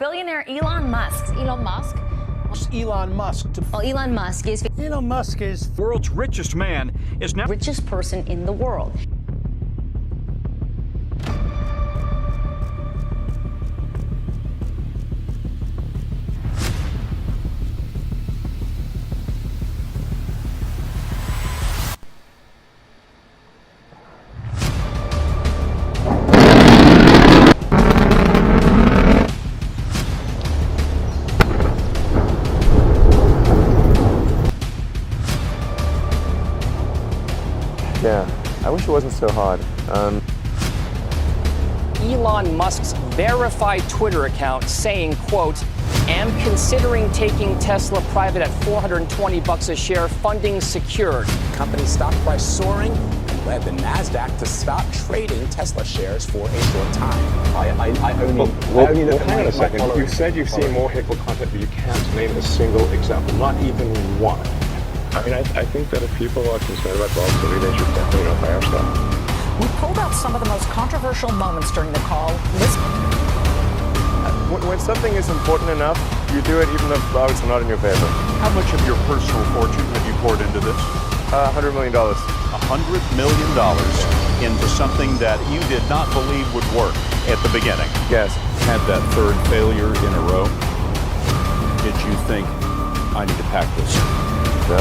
billionaire Elon Musk. Elon Musk. Elon Musk. Well, Elon Musk is Elon Musk is world's richest man is now richest person in the world. Yeah, I wish it wasn't so hard. Elon Musk's verified Twitter account saying, quote, am considering taking Tesla private at $420 a share, funding secured. Company stock price soaring and led the NASDAQ to stop trading Tesla shares for a short time. I only look at hang on a second. followers. You said you've seen more hateful content, but you can't name a single example, not even one. I mean, I think that if people are concerned about volatility, they should definitely not buy our stuff. We pulled out some of the most controversial moments during the call. When something is important enough, you do it even though the odds are not in your favor. How much of your personal fortune have you poured into this? $100 million. $100 million into something that you did not believe would work at the beginning. Yes. Had that third failure in a row. Did you think, I need to pack this? No.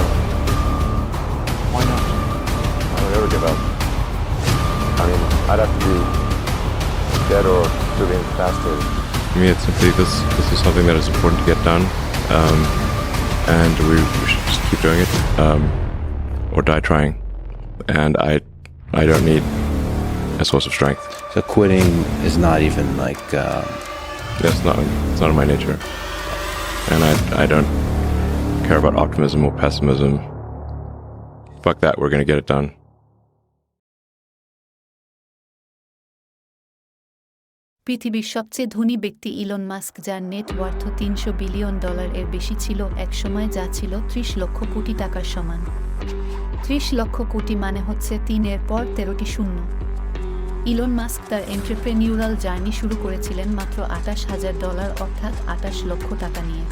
Why not? I would never give up. I mean, I'd have to be dead or moving faster. For me, it's simply this is something that is important to get done, and we should just keep doing it, or die trying. And I don't need a source of strength. So quitting is not even like... It's not in my nature. And I don't care about optimism or pessimism. Fuck that, we're gonna get it done. পৃথিবীর সবচেয়ে ধনী ব্যক্তি Elon Musk, যার net worth $300 billion এর বেশি ছিল, একসময় যা ছিল 30 লক্ষ কোটি টাকার সমান। 30 লক্ষ কোটি মানে হচ্ছে 3 এর পর 13টি শূন্য। ইলন মাস্ক তার এন্টারপ্রেনিউরাল জার্নি শুরু করেছিলেন মাত্র $28,000 অর্থাৎ 28 লক্ষ টাকা নিয়ে।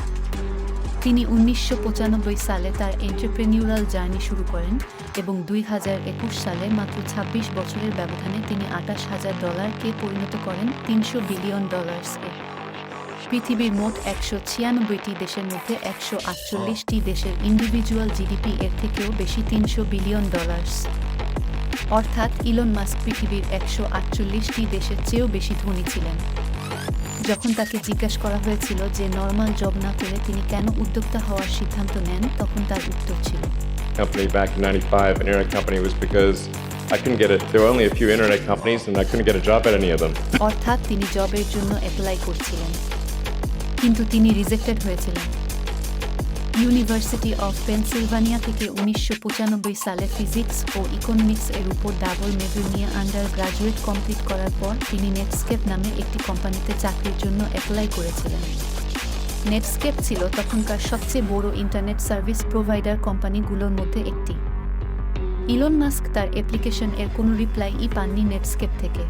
তিনি 1995 সালে তার এন্টারপ্রেনিউরাল জার্নি শুরু করেন এবং 2021 সালে মাত্র 26 বছরের ব্যবধানে তিনি $28,000কে পরিণত করেন $300 বিলিয়ন এ। পৃথিবীর মোট 196টি দেশের মধ্যে 148টি দেশের ইন্ডিভিজুয়াল জিডিপি এর থেকেও বেশি $300 বিলিয়ন। অর্থাৎ ইলন মাস্ক পৃথিবীর 148টি দেশের চেয়েও বেশি ধনী ছিলেন। যখন তাকে জিজ্ঞাসা করা হয়েছিল যে নরমাল জব না করে তিনি কেন উদ্যোক্তা হওয়ার সিদ্ধান্ত নেন, তখন তার উত্তর ছিল, Company back in 95, an internet company, was because I couldn't get it. There were only a few internet companies and I couldn't get a job at any of them. অর্থাৎ তিনি জবের জন্য অ্যাপ্লাই করছিলেন, কিন্তু তিনি রিজেক্টেড হয়েছিলেন। University of Pennsylvania থেকে 1995 সালে ফিজিক্স ও ইকোনমিক্স এর উপর ডাবল মেজর নিয়ে আন্ডার গ্রাজুয়েট কমপ্লিট করার পর তিনি নেটস্কেপ নামে একটি কোম্পানিতে চাকরির জন্য অ্যাপ্লাই করেছিলেন। নেটস্কেপ ছিল তখনকার সবচেয়ে বড় ইন্টারনেট সার্ভিস প্রোভাইডার কোম্পানিগুলোর মধ্যে একটি। ইলন মাস্ক তার অ্যাপ্লিকেশন এর কোনো রিপ্লাই পাননি নেটস্কেপ থেকে।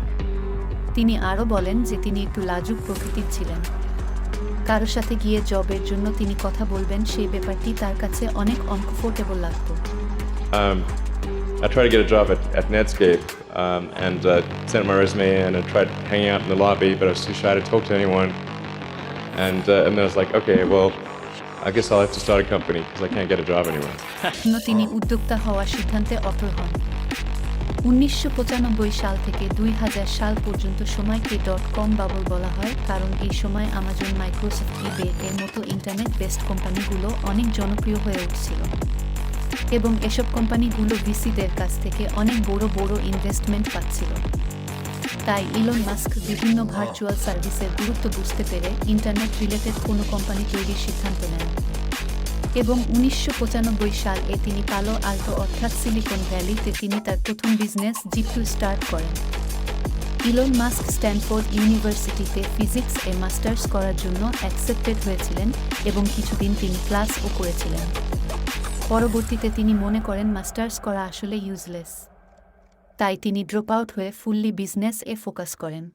তিনি আরও বলেন যে তিনি একটু লাজুক প্রকৃতির ছিলেন। কারো সাথে গিয়ে জবের জন্য তিনি কথা বলবেন সেই ব্যাপারটি তার কাছে অনেক আনকমফোর্টেবল লাগতো। I tried to get a job at Netscape and sent my resume in and tried hanging out in the lobby, but I was too shy to talk to anyone. And then I was like, okay, well, I guess I'll have to start a company because I can't get a job anywhere. তিনি উদ্যোক্তা হওয়ার সিদ্ধান্তে অটল হন। 1995 সাল থেকে 2000 সাল পর্যন্ত সময়কে .com বাবল বলা হয়, কারণ এই সময় আমাজন, মাইক্রোসফট, ইবে এর মতো ইন্টারনেট বেসড কোম্পানিগুলো অনেক জনপ্রিয় হয়ে উঠছিল এবং এসব কোম্পানিগুলো ভিসিদের কাছ থেকে অনেক বড় ইনভেস্টমেন্ট পাচ্ছিল। তাই ইলন মাস্ক বিভিন্ন ভার্চুয়াল সার্ভিসের গুরুত্ব বুঝতে পেরে ইন্টারনেট রিলেটেড কোনো কোম্পানি তৈরির সিদ্ধান্ত নেন এবং 1995 সালে তিনি পালো আল্টো অর্থাৎ সিলিকন ভ্যালিতে তিনি তার প্রথম বিজনেস জিপটু স্টার্ট করেন। ইলন মাস্ক স্ট্যানফোর্ড ইউনিভার্সিটিতে ফিজিক্স এ মাস্টার্স করার জন্য অ্যাকসেপ্টেড হয়েছিলেন এবং কিছুদিন তিনি ক্লাসও করেছিলেন। পরবর্তীতে তিনি মনে করেন মাস্টার্স করা আসলে ইউজলেস, তাই তিনি ড্রপ আউট হয়ে ফুললি বিজনেস এ ফোকাস করেন।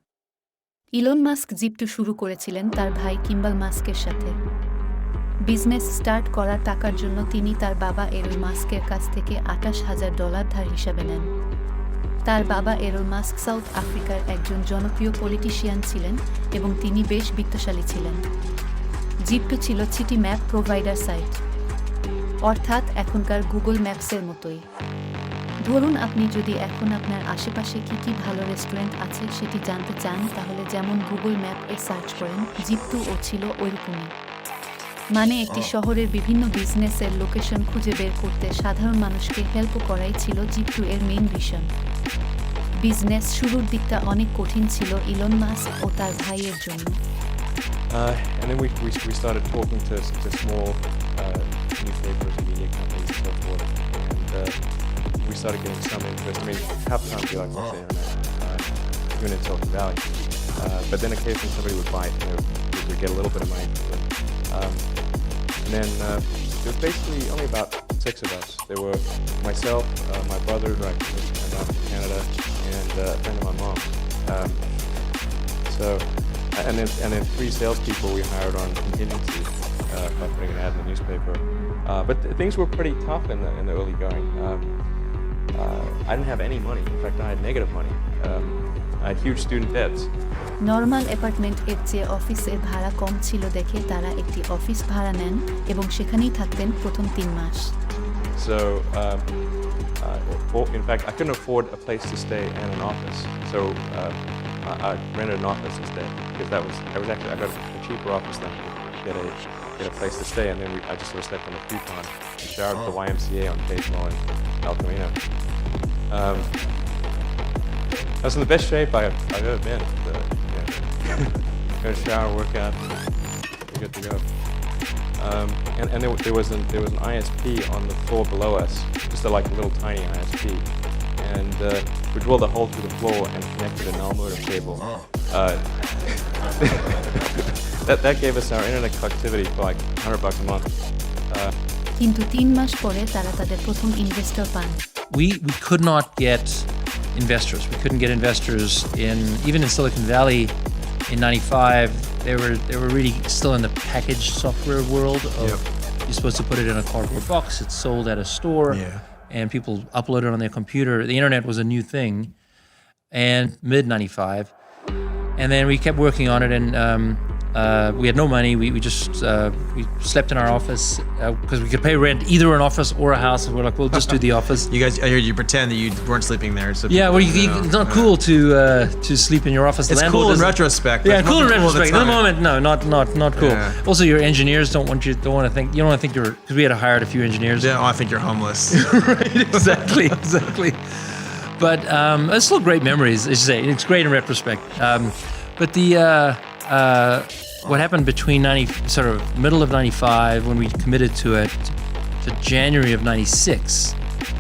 ইলন মাস্ক জিপ2 শুরু করেছিলেন তার ভাই কিম্বাল মাস্কের সাথে। বিজনেস স্টার্ট করার টাকার জন্য তিনি তার বাবা এলন মাস্কের কাছ থেকে $28,000 ধার হিসাবে নেন। তার বাবা এলন মাস্ক সাউথ আফ্রিকার একজন জনপ্রিয় পলিটিশিয়ান ছিলেন এবং তিনি বেশ বিত্তশালী ছিলেন। জিপ2 ছিল সিটি ম্যাপ প্রোভাইডার সাইট, অর্থাৎ এখনকার গুগল ম্যাপসের মতোই। ধরুন আপনি যদি এখন আপনার আশেপাশে কি কি ভালো রেস্টুরেন্ট আছে সেটি জানতে চান, তাহলে যেমন গুগল ম্যাপ এ সার্চ করেন, জিপ2ও ছিল ওইরকমই। মানে একটি শহরের বিভিন্ন বিজনেসের লোকেশন খুঁজে বের করতে সাধারণ মানুষকে হেল্প করাই ছিল জিপ2 এর মেইন ভিশন। বিজনেস শুরুর দিকটা অনেক কঠিন ছিল ইলন মাস্ক ও তার ভাইয়ের জন্য। And then we started talking to small newspapers and media companies and so forth, and we started getting some interest. I mean, half the time we like what's the internet, even in Silicon Valley. But then occasionally somebody would buy it, we'd get a little bit of money from them. And then there was basically only about 6 of us. There were myself, my brother, who I came down from Canada, and a friend of my mom. And then 3 salespeople we hired on contingency by putting an ad in the newspaper. But things were pretty tough in the early going. I didn't have any money. In fact, I had negative money. I had huge student debts. Normal apartment এর চেয়ে অফিসের ভাড়া কম ছিল দেখে তারা একটি office ভাড়া নেন এবং সেখানেই থাকতেন প্রথম 3 মাস। So, in fact, I couldn't afford a place to stay and an office. So I rented an office instead because I got a cheaper office than get a place to stay, and then I just sort of slept on the futon and showered at the YMCA on Pageville and El Camino. I was in the best shape I've ever been. Go to shower, work out, you're good to go. And there was an ISP on the floor below us, just a little tiny ISP, and we drilled a hole through the floor and connected an modem cable. That gave us our internet connectivity for like $100 a month. কিন্তু 3 মাস পরে তারা তাদের প্রথম investor পান। We could not get investors. We couldn't get investors even in Silicon Valley in '95. They were really still in the packaged software world of you're supposed to put it in a cardboard box. It's sold at a store, and people upload it on their computer. The internet was a new thing, and mid '95, and then we kept working on it, and we had no money. We just we slept in our office because we could pay rent either an office or a house. And we're like, we'll just do the office. You guys, I heard you pretend that you weren't sleeping there. So yeah, well, it's not cool to sleep in your office. It's cool in retrospect. Yeah, cool in retrospect. In the moment, no, not cool. Yeah. Also, your engineers don't want to think you're because we had hired a few engineers. Yeah, I think you're homeless. Right, exactly. But it's still great memories. As you say, it's great in retrospect. But what happened between sort of middle of '95 when we committed to it to January of '96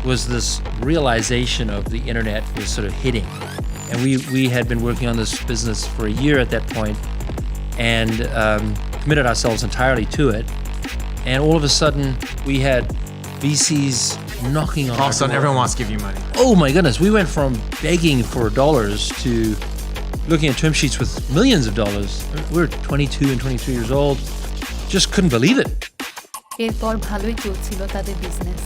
was this realization of the internet was sort of hitting, and we had been working on this business for a year at that point, and committed ourselves entirely to it, and all of a sudden we had VCs knocking on. All of a sudden, everyone wants to give you money. Oh my goodness, we went from begging for dollars to looking at term sheets with millions of dollars. We were 22 and 23 years old. Just couldn't believe it. এরপর ভালোই চলছিল তাদের business.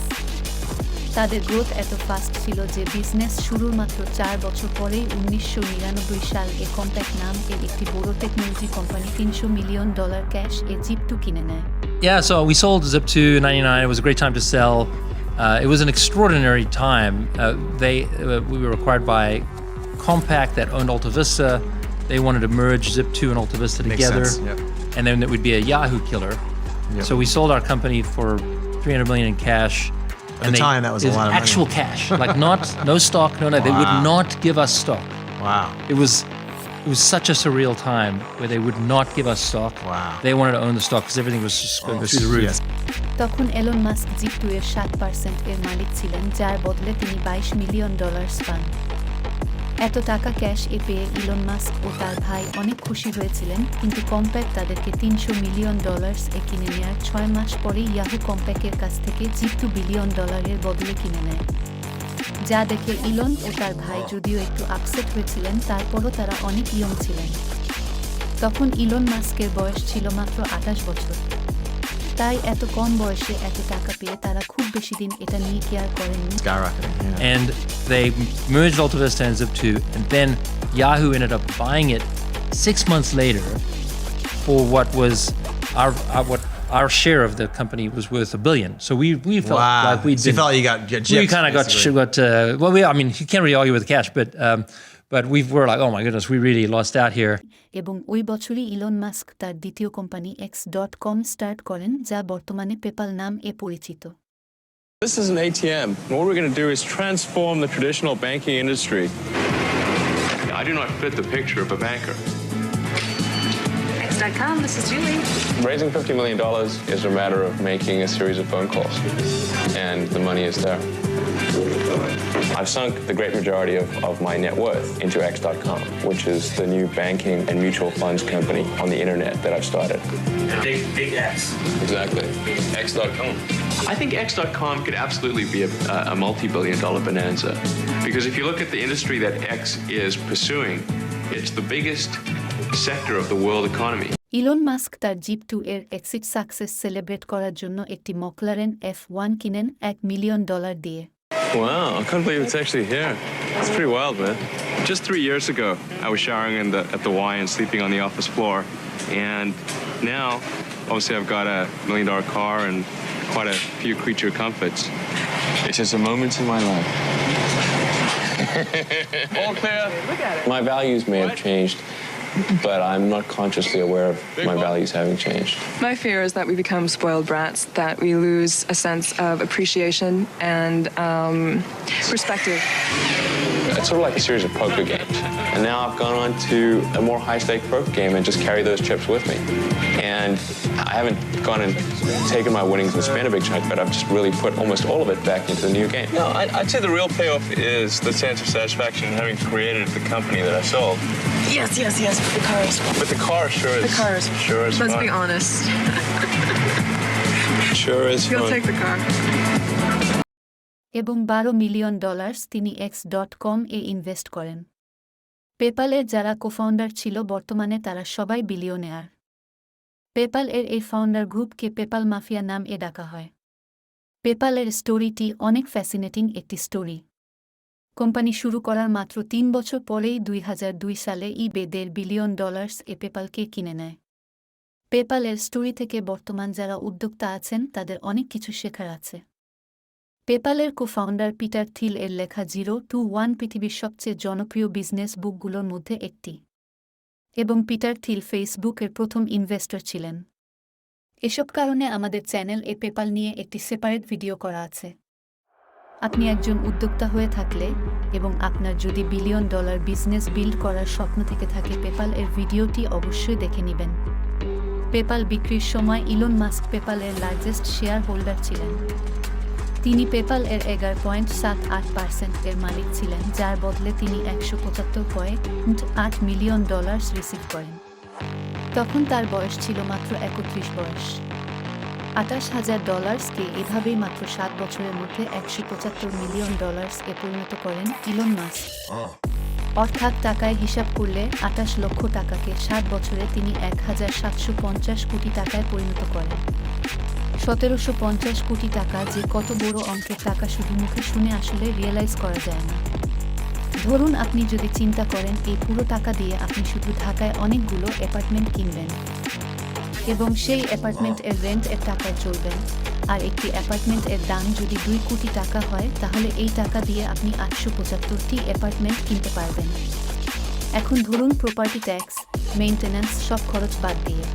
তাদের growth এত fast ছিল যে business শুরুর মাত্র 4 বছর পরেই 1999 সাল এ কম্প্যাক্ট নাম এর একটি বড় টেকনোলজি কোম্পানি $300 million ক্যাশ এ জিপ2 কিনে নেয়। Yeah, so we sold Zip2 in '99. It was a great time to sell. It was an extraordinary time. We were acquired by Compaq that owned Alta Vista. They wanted to merge Zip2 and Alta Vista together. Makes sense, yep. And then it would be a Yahoo killer. Yep. So we sold our company for $300 million in cash. At the time, that was a lot of money. Actual cash, like no stock, no. They would not give us stock. Wow. It was such a surreal time where they would not give us stock. Wow. They wanted to own the stock because everything was just going through the roof. Yes. তখন Elon Musk জিপ2 এর 7% এর মালিক ছিলেন, যার বদলে তিনি $22 million পান। এত টাকা ক্যাশ এ পেয়ে ইলন মাস্ক ও তার ভাই অনেক খুশি হয়েছিলেন, কিন্তু কম্প্যাক্ট তাদেরকে $300 million এ কিনে নেয়ার 6 মাস পরেই ইয়াহু কম্প্যাক্টের কাছ থেকে জিপ2 $2 billion এর বদলে কিনে নেয়। যা দেখে ইলন ও তার ভাই যদিও একটু আপসেট হয়েছিলেন, তারপরও তারা অনেক ইয়ং ছিলেন। তখন ইলন মাস্কের বয়স ছিল মাত্র 28 বছর। তাই এত কম বয়সে এত টাকা পেয়ে তারা খুব বেশি দিন এটা নিয়ে কেয়ার করেননি। Skyrocketing. Yeah. And they merged AltaVista and Zip2, and then Yahoo ended up buying it 6 months later for what was what our share of the company was worth $1 billion. So we felt like we So you felt you got gypped, we kind of got well. I mean, you can't really argue with the cash, but we were like, oh my goodness, we really lost out here. এবং ওই বছরই Elon Musk তার দ্বিতীয় company x.com start করেন, যা বর্তমানে PayPal নাম এ পরিচিত। This is an ATM. What we're going to do is transform the traditional banking industry. I do not fit the picture of a banker. X.com, this is Julie. Raising $50 million is a matter of making a series of phone calls, and the money is there. I've sunk the great majority of my net worth into X.com, which is the new banking and mutual funds company on the internet that I've started. Big X. Exactly. X.com. I think X.com could absolutely be a multi-billion-dollar bonanza, because if you look at the industry that X is pursuing, it's the biggest sector of the world economy. Elon Musk তার জিপ2 এর exit success celebrate করার জন্য একটি মকলারেন F1 কিনেন $1 million দিয়ে। Wow, I can't believe it's actually here. It's pretty wild, man. Just 3 years ago, I was showering at the Y and sleeping on the office floor. And now, obviously, I've got a $1 million car and quite a few creature comforts. It's just a moment in my life. All clear? My values may have changed, but I'm not consciously aware of my values having changed. My fear is that we become spoiled brats, that we lose a sense of appreciation and perspective. It's sort of like a series of poker games. And now I've gone on to a more high-stake poker game and just carry those chips with me. And I haven't gone and taken my winnings and spent a big chunk, but I've just really put almost all of it back into the new game. No, I'd say the real payoff is the sense of satisfaction in having created the company that I sold. Yes, with the cars. But the car sure is. The cars. Sure is Let's fun. be honest. Sure is fun. You'll take the car. এবং $12 million তিনি X.com এ invest করেন। পেপালের যারা co-founder ছিল বর্তমানে তারা সবাই billionaire. PayPal এর এই ফাউন্ডার গ্রুপকে পেপাল মাফিয়া নাম এ ডাকা হয়। পেপালের স্টোরিটি অনেক ফ্যাসিনেটিং একটি স্টোরি। কোম্পানি শুরু করার মাত্র 3 বছর পরেই 2002 সালে eBay $1 বিলিয়ন এ পেপালকে কিনে নেয়। পেপালের স্টোরি থেকে বর্তমান যারা উদ্যোক্তা আছেন তাদের অনেক কিছু শেখার আছে। পেপালের কো-ফাউন্ডার পিটার থিল এর লেখা 0 to 1 পৃথিবীর সবচেয়ে জনপ্রিয় বিজনেস বুকগুলোর মধ্যে একটি, এবং পিটার থিল ফেসবুকের প্রথম ইনভেস্টর ছিলেন। এসব কারণে আমাদের চ্যানেল এ পেপাল নিয়ে একটি সেপারেট ভিডিও করা আছে। আপনি একজন উদ্যোক্তা হয়ে থাকলে এবং আপনার যদি $1 বিলিয়ন বিজনেস বিল্ড করার স্বপ্ন থেকে থাকে, পেপাল এর ভিডিওটি অবশ্যই দেখে নেবেন। পেপাল বিক্রির সময় ইলন মাস্ক পেপালের লার্জেস্ট শেয়ার হোল্ডার ছিলেন। তিনি পেপাল এর 11.78% এর মালিক ছিলেন, যার বদলে তিনি $175.8 মিলিয়ন রিসিভ করেন। তখন তার বয়স ছিল মাত্র 31 বয়স। $28,000 এভাবেই মাত্র 7 বছরের মধ্যে $175 মিলিয়ন এ পরিণত করেন ইলন মাস্ক। অর্থাৎ টাকায় হিসাব করলে 28 লক্ষ টাকাকে 7 বছরে তিনি 1,750 কোটি টাকায় পরিণত করেন। 1,750 কোটি টাকা যে কত বড় অঙ্কের টাকা শুধু মুখে শুনে আসলে রিয়েলাইজ করা যায় না। ধরুন আপনি যদি চিন্তা করেন এই পুরো টাকা দিয়ে আপনি শুধু ঢাকায় অনেকগুলো অ্যাপার্টমেন্ট কিনবেন এবং সেই অ্যাপার্টমেন্ট এর রেন্ট এর টাকায় চলবেন, আর একটি অ্যাপার্টমেন্ট এর দাম যদি 2 কোটি টাকা হয়, তাহলে এই টাকা দিয়ে আপনি 875টি অ্যাপার্টমেন্ট কিনতে পারবেন। এখন ধরুন প্রপার্টি ট্যাক্স, মেইনটেন্যান্স সব খরচ বাদ দিয়ে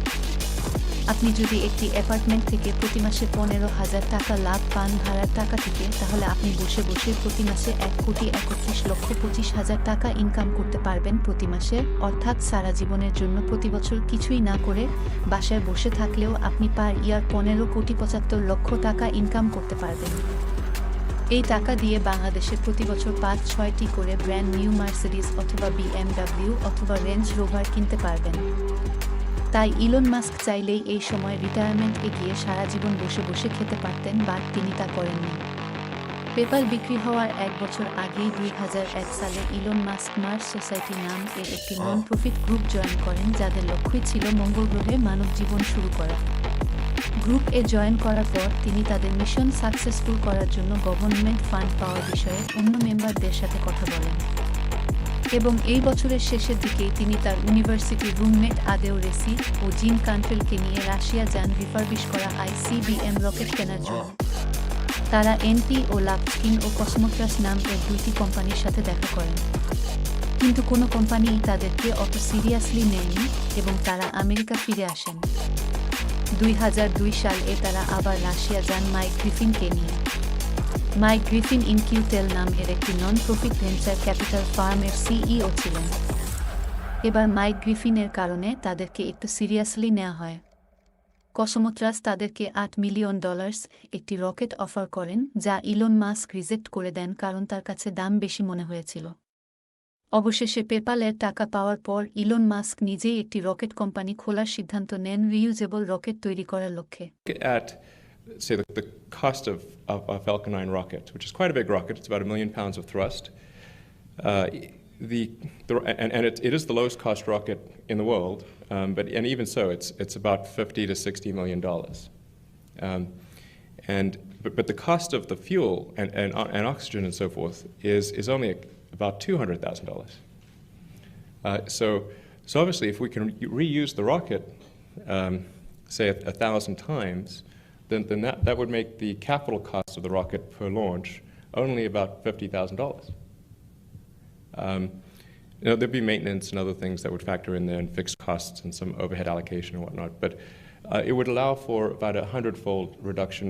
আপনি যদি একটি অ্যাপার্টমেন্ট থেকে প্রতি মাসে 15,000 টাকা লাভ পান ভাড়ার টাকা থেকে, তাহলে আপনি বসে বসে প্রতি মাসে 1,31,25,000 টাকা ইনকাম করতে পারবেন প্রতি মাসে। অর্থাৎ সারা জীবনের জন্য প্রতি বছর কিছুই না করে বাসায় বসে থাকলেও আপনি পার ইয়ার 15,75,00,000 টাকা ইনকাম করতে পারবেন। এই টাকা দিয়ে বাংলাদেশে প্রতি বছর 5-6টি করে ব্র্যান্ড নিউ মার্সিডিজ অথবা BMW অথবা রেঞ্জ রোভার কিনতে পারবেন। তাই ইলন মাস্ক চাইলেই এই সময় রিটায়ারমেন্ট এগিয়ে সারা জীবন বসে বসে খেতে পারতেন, বাট তিনি তা করেননি। পেপাল বিক্রি হওয়ার 1 বছর আগেই 2001 সালে ইলন মাস্ক মার্স সোসাইটি নাম এর একটি নন প্রফিট গ্রুপ জয়েন করেন, যাদের লক্ষ্যই ছিল মঙ্গল গ্রহে মানব জীবন শুরু করা। গ্রুপ এ জয়েন করার পর তিনি তাদের মিশন সাকসেসফুল করার জন্য গভর্নমেন্ট ফান্ড পাওয়ার বিষয়ে অন্য মেম্বারদের সাথে কথা বলেন। এবং এই বছরের শেষের দিকেই তিনি তার ইউনিভার্সিটির রুমমেট আদেও রেসি ও জিম কান্ট্রেলকে নিয়ে রাশিয়া যান রিফারবিশ করা ICBM রকেট কেনার জন্য। তারা এনপি ও লাভস্কিন ও কসমোট্রাস নাম এর 2টি কোম্পানির সাথে দেখা করেন, কিন্তু কোনো কোম্পানিই তাদেরকে অত সিরিয়াসলি নেয়নি এবং তারা আমেরিকা ফিরে আসেন। 2002 সালে তারা আবার রাশিয়া যান মাইক গ্রিফিনকে নিয়ে। মাইক গ্রিফিন ইনকিউটেল নাম এর একটি নন প্রফিট ভেঞ্চার ক্যাপিটাল ফার্মের সিইও ছিলেন। এবার মাইক গ্রিফিনের কারণে তাদেরকে একটু সিরিয়াসলি নেওয়া হয়। কসমোট্রাস তাদেরকে $8 মিলিয়ন একটি রকেট অফার করেন, যা ইলন মাস্ক রিজেক্ট করে দেন কারণ তার কাছে দাম বেশি মনে হয়েছিল। অবশেষে পেপালের টাকা পাওয়ার পর ইলন মাস্ক নিজেই একটি রকেট কোম্পানি খোলার সিদ্ধান্ত নেন রিইউজেবল রকেট তৈরি করার লক্ষ্যে। At, say, the cost of a Falcon 9 rocket, which is quite a big rocket, it's about 1 million pounds of thrust. And it is the lowest cost rocket in the world, and even so, it's about $50 to $60 million. But the cost of the fuel and oxygen and so forth is only about $200,000. So obviously, if we can reuse the rocket, say 1,000 times, then that would make the capital cost of the rocket per launch only about $50,000. There'd be maintenance and other things that would factor in there, and fixed costs and some overhead allocation and whatnot. But it would allow for about a 100-fold reduction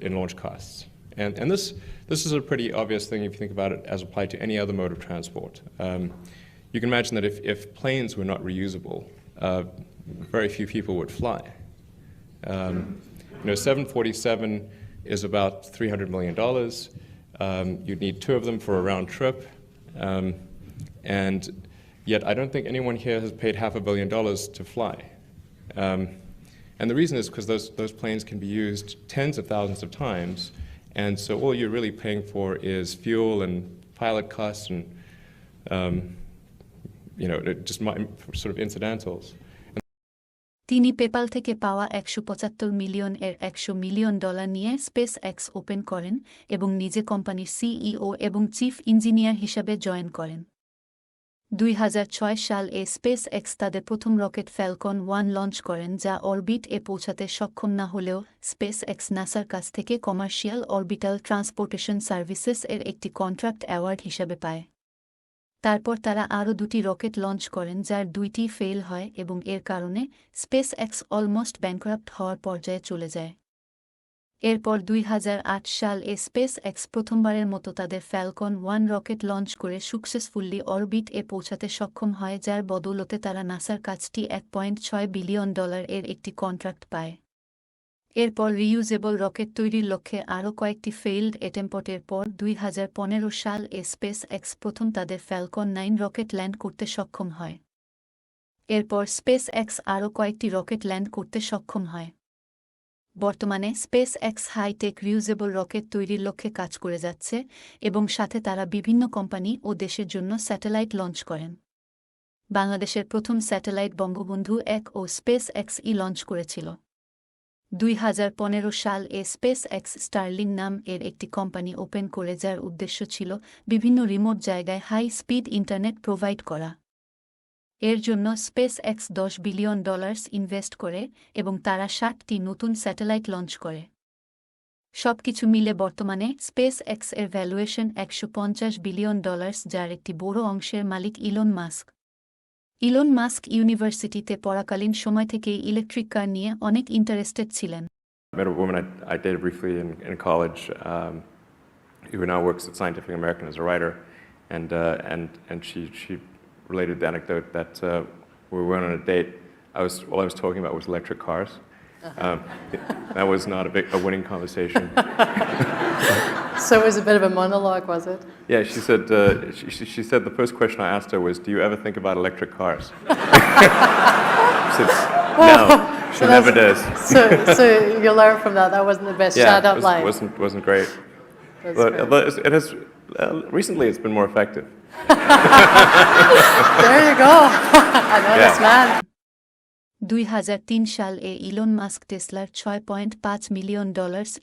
in launch costs. And this is a pretty obvious thing if you think about it as applied to any other mode of transport. You can imagine that if planes were not reusable, very few people would fly. 747 is about $300 million. You'd need 2 of them for a round trip. And yet I don't think anyone here has paid $500 million to fly. And the reason is because those planes can be used tens of thousands of times, and so all you're really paying for is fuel and pilot costs and just sort of incidentals. তিনি PayPal থেকে পাওয়া $175 million এর $100 million নিয়ে space x open করেন এবং নিজে কোম্পানির CEO এবং চিফ ইঞ্জিনিয়ার হিসাবে জয়েন করেন। 2006 সালে স্পেস এক্স তাদের প্রথম রকেট ফ্যালকন 1 লঞ্চ করেন, যা অরবিট এ পৌঁছাতে সক্ষম না হলেও স্পেস এক্স নাসার কাছ থেকে কমার্শিয়াল অরবিটাল ট্রান্সপোর্টেশন সার্ভিসেস এর একটি কন্ট্রাক্ট অ্যাওয়ার্ড হিসাবে পায়। তারপর তারা আরও 2টি রকেট লঞ্চ করেন, যার 2টি ফেল হয় এবং এর কারণে স্পেস এক্স অলমোস্ট ব্যাংক্রাপ্ট হওয়ার পর্যায়ে চলে যায়। এরপর 2008 সালে স্পেস এক্স প্রথমবারের মতো তাদের ফ্যালকন 1 রকেট লঞ্চ করে সাকসেসফুলি অরবিট এ পৌঁছাতে সক্ষম হয়, যার বদৌলতে তারা নাসার কাছটি $1.6 বিলিয়ন এর একটি কন্ট্রাক্ট পায়। এরপর রিইউজেবল রকেট তৈরির লক্ষ্যে আরও কয়েকটি ফেইল্ড অ্যাটেম্পটের পর 2015 সালে স্পেস এক্স প্রথম তাদের ফ্যালকন 9 রকেট ল্যান্ড করতে সক্ষম হয়। এরপর স্পেস এক্স আরও কয়েকটি রকেট ল্যান্ড করতে সক্ষম হয়। বর্তমানে SpaceX high tech reusable rocket তৈরির লক্ষ্যে কাজ করে যাচ্ছে এবং সাথে তারা বিভিন্ন কোম্পানি ও দেশের জন্য স্যাটেলাইট লঞ্চ করেন। বাংলাদেশের প্রথম স্যাটেলাইট বঙ্গবন্ধু 1 ও স্পেস এক্স লঞ্চ করেছিল। 2015 সালে স্পেস এক্স স্টারলিং নাম এর একটি কোম্পানি ওপেন করে, যার উদ্দেশ্য ছিল বিভিন্ন রিমোট জায়গায় হাই স্পিড ইন্টারনেট প্রোভাইড করা। এর জন্য স্পেস এক্স $10 বিলিয়ন ইনভেস্ট করে এবং তারা 60টি নতুন স্যাটেলাইট লঞ্চ করে। সবকিছু মিলে বর্তমানে স্পেস এক্স এর ভ্যালুয়েশন $150 বিলিয়ন, যার একটি বড় অংশের মালিক ইলন মাস্ক। ইলন মাস্ক ইউনিভার্সিটিতে পড়াকালীন সময় থেকেই ইলেকট্রিক কার নিয়ে অনেক ইন্টারেস্টেড ছিলেন। I met a woman I dated briefly in college who now works at Scientific American as a writer, and she related the anecdote that we went on a date. All I was talking about was electric cars. That was not a winning conversation. So it was a bit of a monologue, was it? Yeah, she said the first question I asked her was, "Do you ever think about electric cars?" She said, "No, she never does." So you learn from that. That wasn't the best shout-out line. Wasn't great. That's But great. it has recently it's been more effective. There you go. I know this man. 2003 সালে Elon mask টেসলার $6.5 million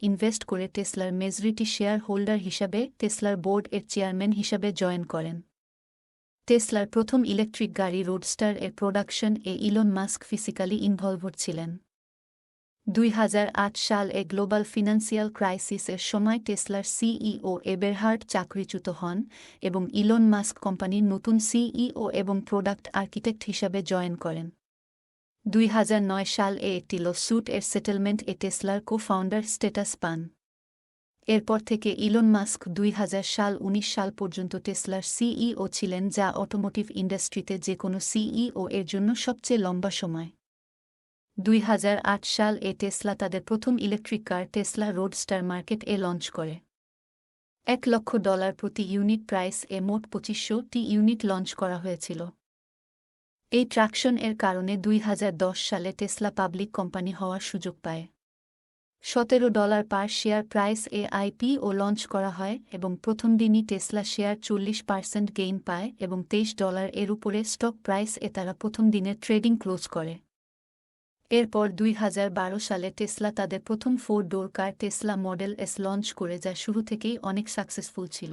invest করে টেসলার majority share holder হিসাবে টেসলার board এর chairman হিসাবে join করেন। টেসলার প্রথম electric গাড়ি roadster এর production এ Elon Musk physically involved ছিলেন। 2008 সাল এ গ্লোবাল ফিনান্সিয়াল ক্রাইসিস এর সময় টেসলার সিইও এবেরহার্ড চাকরিচ্যুত হন এবং ইলন মাস্ক কোম্পানির নতুন সিইও এবং প্রোডাক্ট আর্কিটেক্ট হিসাবে জয়েন করেন। 2009 সাল এ একটি লস্যুট এর সেটেলমেন্ট এ টেসলার কো-ফাউন্ডার স্ট্যাটাস পান। এরপর থেকে ইলন মাস্ক 2019 সাল পর্যন্ত টেসলার সিইও ছিলেন, যা অটোমোটিভ ইন্ডাস্ট্রিতে যে কোনো সিইও এর জন্য সবচেয়ে লম্বা সময়। 2008 সাল এ টেসলা তাদের প্রথম electric car Tesla Roadster market এ লঞ্চ করে। $1 লক্ষ প্রতি ইউনিট প্রাইস এ মোট 2500টি ইউনিট লঞ্চ করা হয়েছিল। এই ট্রাকশন এর কারণে 2010 সালে টেসলা পাবলিক কোম্পানি হওয়ার সুযোগ পায়। $17 পার শেয়ার প্রাইস এ আইপিও লঞ্চ করা হয় এবং প্রথম দিনই টেসলা শেয়ার 40% গেইন পায় এবং $23 এর উপরে স্টক প্রাইস এ তারা প্রথম দিনের ট্রেডিং ক্লোজ করে। এরপর 2012 সালে টেসলা তাদের প্রথম 4-ডোর কার টেসলা মডেল এস লঞ্চ করে, যা শুরু থেকেই অনেক সাকসেসফুল ছিল।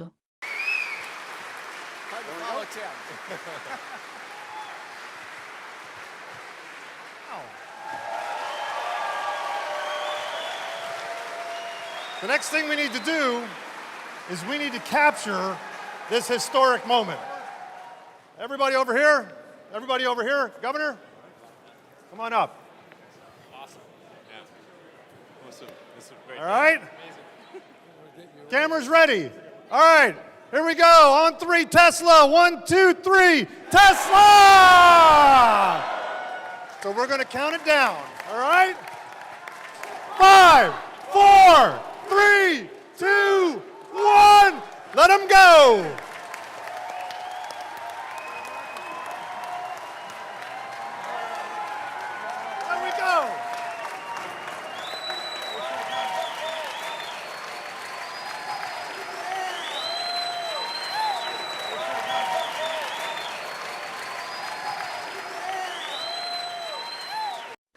The next thing we need to do is we need to capture this historic moment. Everybody over here? Everybody over here? Governor? Come on up. Awesome. Yeah. This is great. All right? Cameras ready. All right. Here we go. On 3, Tesla. 1, 2, 3. Tesla! So we're going to count it down. All right? 5, 4, 3, 2, 1. Let them go. There we go.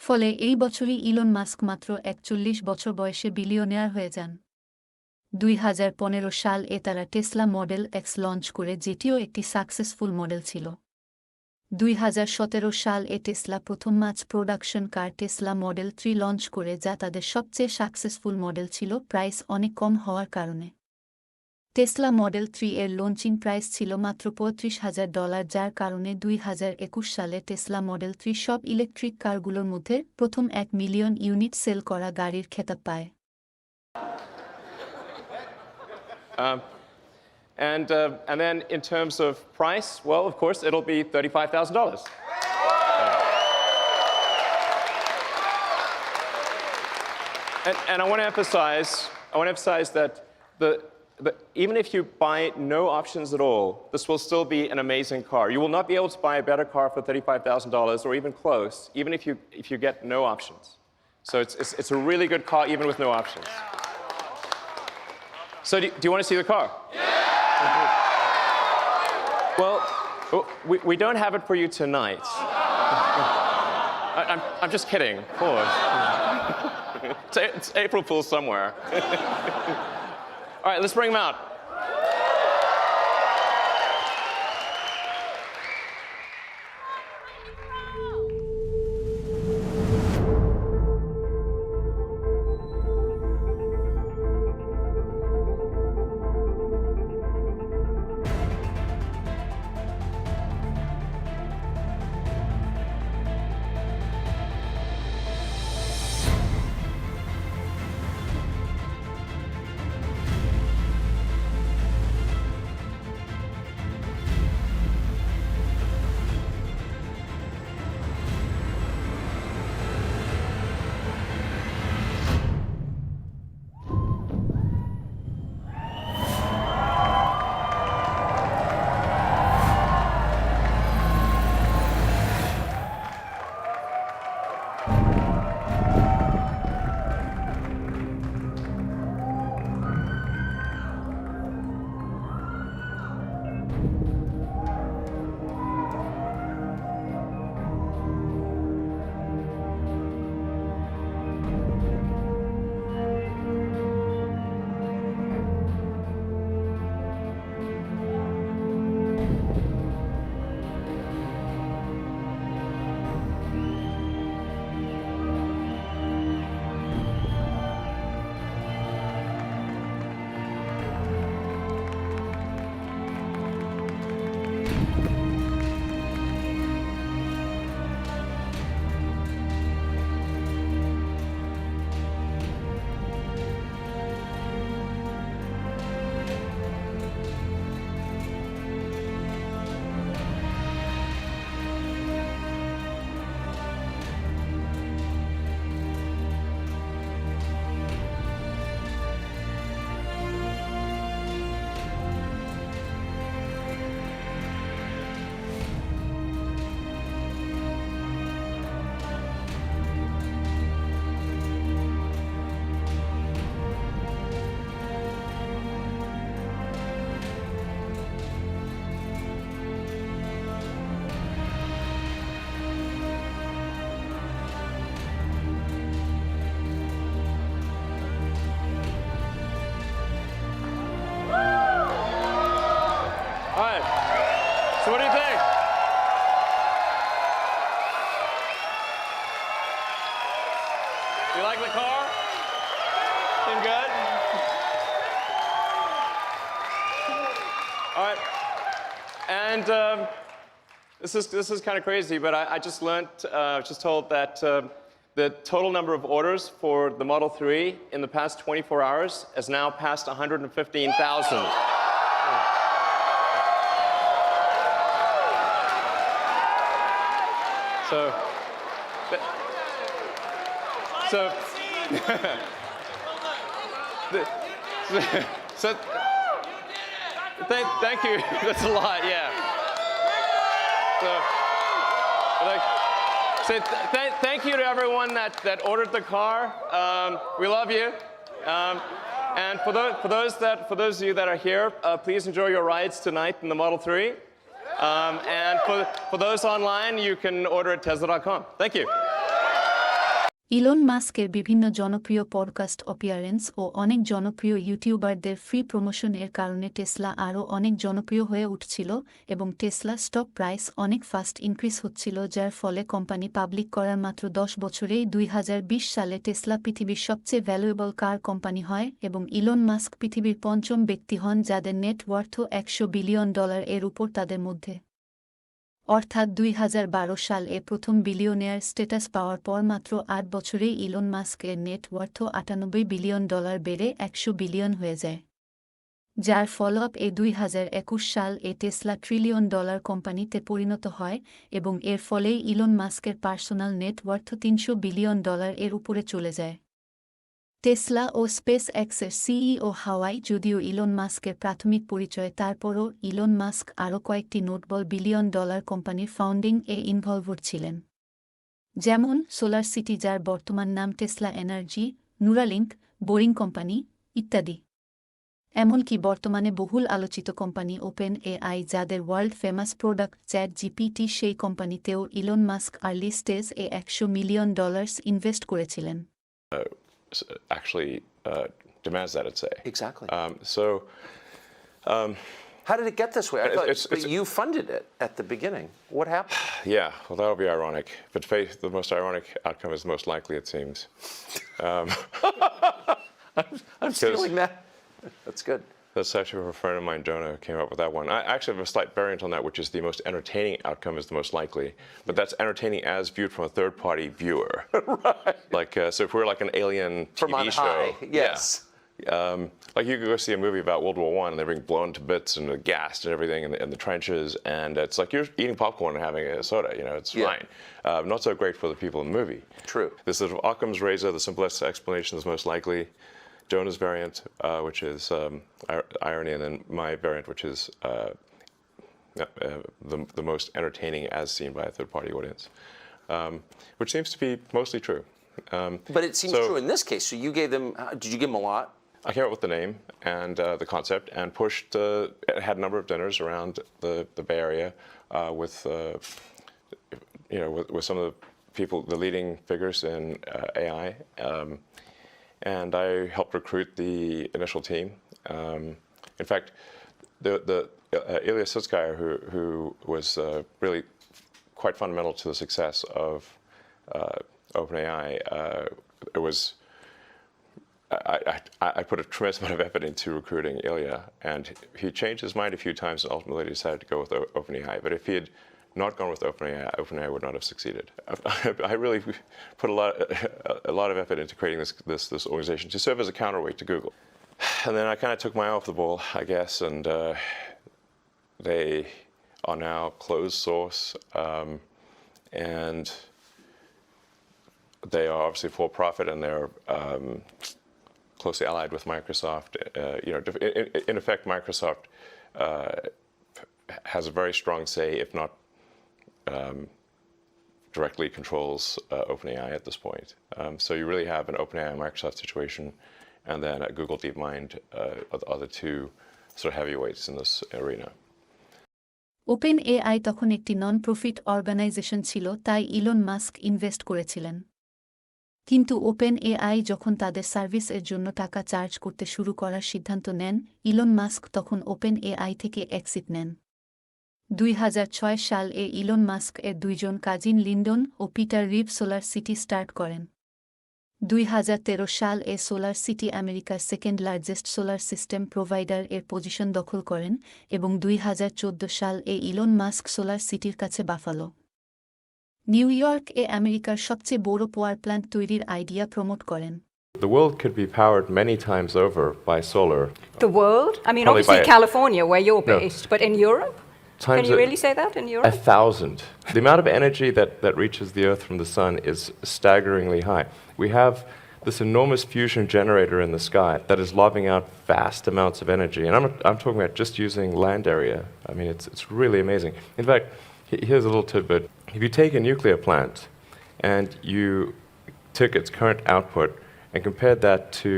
ফলে এই বছরই Elon Musk মাত্র 41 বছর বয়সে billionaire হয়ে যান। 2015 সাল এ তারা টেসলা মডেল এক্স লঞ্চ করে, যেটিও একটি সাকসেসফুল মডেল ছিল। 2017 সাল এ টেসলা প্রথম mass production car Tesla model 3 launch করে, যা তাদের সবচেয়ে সাকসেসফুল মডেল ছিল প্রাইস অনেক কম হওয়ার কারণে। টেসলা মডেল 3 এর লঞ্চিং প্রাইস ছিল মাত্র $35,000, যার কারণে 2021 সালে টেসলা মডেল 3 সব ইলেকট্রিক কারগুলোর মধ্যে প্রথম 1 মিলিয়ন ইউনিট সেল করা গাড়ির খেতাব পায়। And then in terms of price, well, of course, it'll be $35,000. And I want to emphasize that even if you buy no options at all, this will still be an amazing car. You will not be able to buy a better car for $35,000 or even close, even if you get no options. So it's a really good car even with no options. So do you want to see the car? Yeah! Well, we don't have it for you tonight. I'm just kidding, of course. It's April Fool's somewhere. All right, let's bring him out. You like the car? Been good? All right. And this is kind of crazy, but I just learned, just told that the total number of orders for the Model 3 in the past 24 hours has now passed 115,000. Thank you. That's a lot, yeah. Thank you to everyone that ordered the car. We love you. And for those of you that are here, please enjoy your rides tonight in the Model 3. And for those online, you can order at tesla.com. Thank you. Elon মাস্কের বিভিন্ন জনপ্রিয় podcast অপিয়ারেন্স ও অনেক জনপ্রিয় ইউটিউবারদের free promotion এর কারণে Tesla আরও অনেক জনপ্রিয় হয়ে উঠছিল এবং টেসলা স্টক প্রাইস অনেক ফাস্ট ইনক্রিজ হচ্ছিল, যার ফলে কোম্পানি পাবলিক করার মাত্র 10 বছরেই 2020 সালে টেসলা পৃথিবীর সবচেয়ে ভ্যালুয়েবল কার কোম্পানি হয় এবং ইলন মাস্ক পৃথিবীর পঞ্চম ব্যক্তি হন যাদের নেট ওয়ার্থ $100 বিলিয়ন এর উপর তাদের মধ্যে। অর্থাৎ 2012 সালে প্রথম বিলিয়নিয়ার স্ট্যাটাস পাওয়ার পর মাত্র 8 বছরেই ইলন মাস্কের নেট ওয়ার্থ $98 বিলিয়ন বেড়ে $100 বিলিয়ন হয়ে যায়, যার ফলোআপ 2021 সাল টেসলা $1 ট্রিলিয়ন কোম্পানিতে পরিণত হয় এবং এর ফলেই ইলন মাস্কের পার্সোনাল নেট ওয়ার্থ $300 বিলিয়ন এর উপরে চলে যায়। টেসলা ও স্পেস এক্সের সিইও হাওয়াই যদিও ইলন মাস্কের প্রাথমিক পরিচয়, তারপরও ইলন মাস্ক আরও কয়েকটি নোটবল $বিলিয়ন কোম্পানির ফাউন্ডিং ইনভলভড ছিলেন, যেমন সোলার সিটি যার বর্তমান নাম Tesla energy, Neuralink, boring company ইত্যাদি। এমনকি বর্তমানে বহুল আলোচিত কোম্পানি ওপেন এআই যাদের world famous product ChatGPT, সেই কোম্পানিতেও Elon Musk early stage $100 million invest করেছিলেন। Actually demands that it say. Exactly. How did it get this way? I thought you funded it at the beginning. What happened? Yeah, well, that would be ironic. But the most ironic outcome is most likely, it seems. I'm stealing that. That's good. That's actually a friend of mine, Jonah, who came up with that one. I actually have a slight variant on that, which is the most entertaining outcome is the most likely. But that's entertaining as viewed from a third-party viewer. Right. Like, so if we're like an alien from TV on show. high, yes. Yeah. Like you could go see a movie about World War I and they're being blown to bits and gassed and everything in the trenches, and it's like you're eating popcorn and having a soda, you know, it's fine. Not so great for the people in the movie. True. This sort of Occam's razor, the simplest explanation is most likely. Jonah's variant, which is irony, and then my variant, which is the most entertaining as seen by a third-party audience, which seems to be mostly true. But it seems true in this case. So you gave them, did you give them a lot? I came up with the name and the concept and pushed, had a number of dinners around the Bay Area with, you know, with some of the people, the leading figures in AI. And I helped recruit the initial team. In fact, the Ilya Sutskever, who was really quite fundamental to the success of OpenAI, it was I put a tremendous amount of effort into recruiting Ilya, and he changed his mind a few times and ultimately decided to go with OpenAI. But if he had not gone with OpenAI would not have succeeded. I really put a lot of effort into creating this organization to serve as a counterweight to Google. And then I kind of took my eye off the ball, I guess, and they are now closed source, and they are obviously for profit, and they're closely allied with Microsoft. You know, in effect, Microsoft has a very strong say, if not directly controls OpenAI at this point. So you really have an OpenAI Microsoft situation, and then Google DeepMind are the two sort of heavyweights in this arena. OpenAI তখন একটি নন-প্রফিট organisation ছিল, তাই Elon Musk invest করেছিলেন। কিন্তু OpenAI যখন তাদের সার্ভিসের জন্য টাকা চার্জ করতে শুরু করার সিদ্ধান্ত নেন, ইলন মাস্ক তখন OpenAI থেকে এক্সিট নেন। 2006 সালে ইলন মাস্ক এর দুইজন কাজিন লিন্ডন ও Peter Rive solar city start করেন। 2013 সাল এ সোলার সিটি আমেরিকার second largest solar system provider এর পজিশন দখল করেন এবং 2014 সাল এ ইলন মাস্ক সোলার সিটির কাছে বাফালো, নিউ ইয়র্ক এ আমেরিকার সবচেয়ে বড় পাওয়ার প্ল্যান্ট তৈরির আইডিয়া প্রমোট করেন। The world could be powered many times over by solar. The world? I mean, Probably obviously by- California, where you're No. based, but in Europe? Can Times you a- really say that in Europe? 1,000. The amount of energy that reaches the Earth from the sun is staggeringly high. We have this enormous fusion generator in the sky that is lobbing out vast amounts of energy. And I'm talking about just using land area. I mean, it's really amazing. In fact, here's a little tidbit. If you take a nuclear plant and you took its current output and compared that to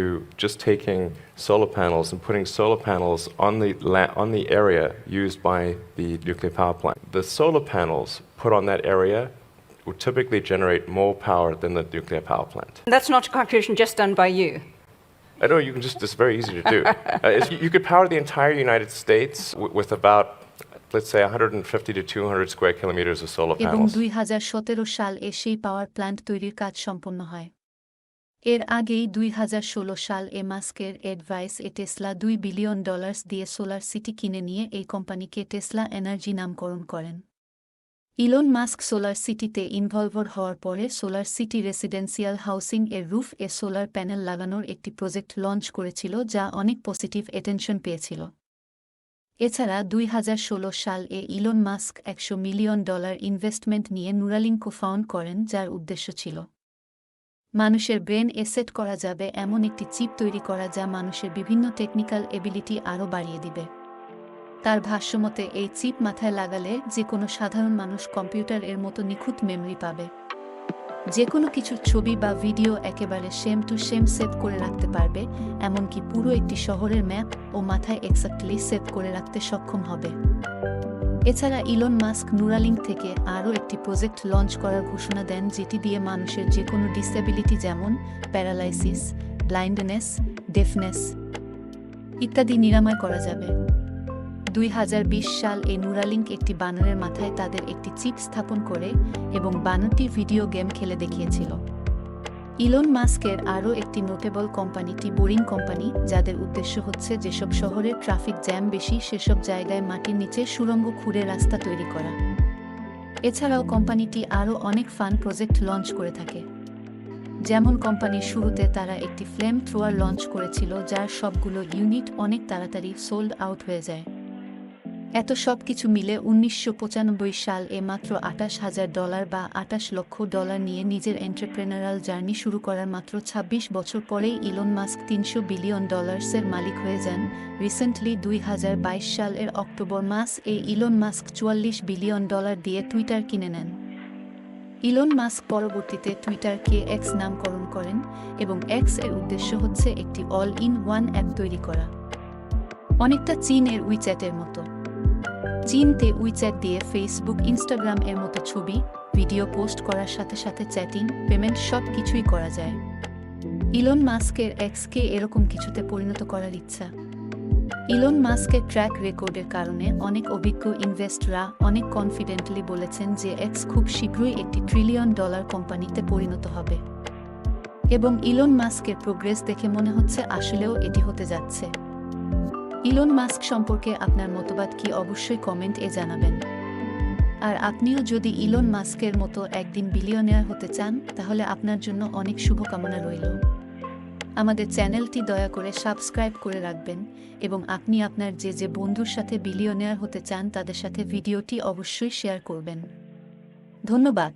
just taking solar panels and putting solar panels on the area used by the nuclear power plant, the solar panels put on that area would typically generate more power than the nuclear power plant. That's not a calculation just done by you. I know it's very easy to do. You could power the entire United States with about, let's say, 150 to 200 square kilometers of solar এবং panels. 2017 সাল এ সেই power plant তৈরির কাজ সম্পন্ন হয়। এর আগেই 2016 সাল এ মাস্কের অ্যাডভাইস এ টেসলা $2 বিলিয়ন দিয়ে সোলার সিটি কিনে নিয়ে এই কোম্পানিকে টেসলা এনার্জি নামকরণ করেন। ইলন মাস্ক সোলার সিটিতে ইনভলভড হওয়ার পরে সোলার সিটি রেসিডেন্সিয়াল হাউসিং এর রুফ এ সোলার প্যানেল লাগানোর একটি প্রজেক্ট লঞ্চ করেছিল যা অনেক পজিটিভ অ্যাটেনশন পেয়েছিল। এছাড়া 2016 সাল এ ইলন মাস্ক $100 মিলিয়ন ইনভেস্টমেন্ট নিয়ে নুরালিঙ্ক ফাউন্ড করেন, যার উদ্দেশ্য ছিল মানুষের ব্রেন সেট করা যাবে এমন একটি চিপ তৈরি করা যা মানুষের বিভিন্ন টেকনিক্যাল এবিলিটি আরও বাড়িয়ে দিবে। তার ভাষ্যমতে এই চিপ মাথায় লাগালে যে কোনো সাধারণ মানুষ কম্পিউটার এর মতো নিখুঁত মেমরি পাবে, যে কোনো কিছুর ছবি বা ভিডিও একেবারে সেম টু সেম সেভ করে রাখতে পারবে, এমনকি পুরো একটি শহরের ম্যাপ ও মাথায় এক্স্যাক্টলি সেভ করে রাখতে সক্ষম হবে। এছাড়া ইলন মাস্ক নুরালিঙ্ক থেকে আরও একটি প্রজেক্ট লঞ্চ করার ঘোষণা দেন, যেটি দিয়ে মানুষের যে কোনো ডিসেবিলিটি যেমন প্যারালাইসিস, ব্লাইন্ডনেস, ডেফনেস ইত্যাদি নিরাময় করা যাবে। 2020 সাল এই নুরালিঙ্ক একটি বানরের মাথায় তাদের একটি চিপ স্থাপন করে এবং বানরটি ভিডিও গেম খেলে দেখিয়েছিল। ইলন মাস্কের আরও একটি নোটেবল কোম্পানিটি বোরিং কোম্পানি, যাদের উদ্দেশ্য হচ্ছে যেসব শহরের ট্রাফিক জ্যাম বেশি সেসব জায়গায় মাটির নিচে সুড়ঙ্গ খুঁড়ে রাস্তা তৈরি করা। এছাড়াও কোম্পানিটি আরও অনেক ফান প্রজেক্ট লঞ্চ করে থাকে। যেমন কোম্পানির শুরুতে তারা একটি ফ্লেম থ্রোয়ার লঞ্চ করেছিল, যার সবগুলো ইউনিট অনেক তাড়াতাড়ি সোল্ড আউট হয়ে যায়। এত সব কিছু মিলে 1995 সাল এ মাত্র $28,000 বা $28 লক্ষ নিয়ে নিজের এন্টারপ্রেনারিয়াল জার্নি শুরু করার মাত্র 26 বছর পরেই ইলন মাস্ক $300 বিলিয়ন এর মালিক হয়ে যান। রিসেন্টলি 2022 সাল এর অক্টোবর মাস এ ইলন মাস্ক $44 বিলিয়ন দিয়ে টুইটার কিনে নেন। ইলন মাস্ক পরবর্তীতে টুইটারকে এক্স নামকরণ করেন এবং এক্স এর উদ্দেশ্য হচ্ছে একটি অল ইন ওয়ান অ্যাপ তৈরি করা, অনেকটা চীন এর উইচ্যাটের মতো। চীনতে উইচ্যাট দিয়ে ফেসবুক, ইনস্টাগ্রাম এর মতো ছবি, ভিডিও পোস্ট করার সাথে সাথে চ্যাটিং, পেমেন্ট সব কিছুই করা যায়। ইলন মাস্কের এক্সকে এরকম কিছুতে পরিণত করার ইচ্ছা। ইলন মাস্কের ট্র্যাক রেকর্ডের কারণে অনেক অভিজ্ঞ ইনভেস্টররা অনেক কনফিডেন্টলি বলেছেন যে এক্স খুব শীঘ্রই একটি $1 ট্রিলিয়ন কোম্পানিতে পরিণত হবে এবং ইলন মাস্কের প্রোগ্রেস দেখে মনে হচ্ছে আসলেও এটি হতে যাচ্ছে। ইলন মাস্ক সম্পর্কে আপনার মতবাদ কি অবশ্যই কমেন্ট এ জানাবেন। আর আপনিও যদি ইলন মাস্কের মতো একদিন বিলিয়নিয়ার হতে চান তাহলে আপনার জন্য অনেক শুভকামনা রইল। আমাদের চ্যানেলটি দয়া করে সাবস্ক্রাইব করে রাখবেন এবং আপনি আপনার যে বন্ধুর সাথে বিলিয়নিয়ার হতে চান তাদের সাথে ভিডিওটি অবশ্যই শেয়ার করবেন। ধন্যবাদ।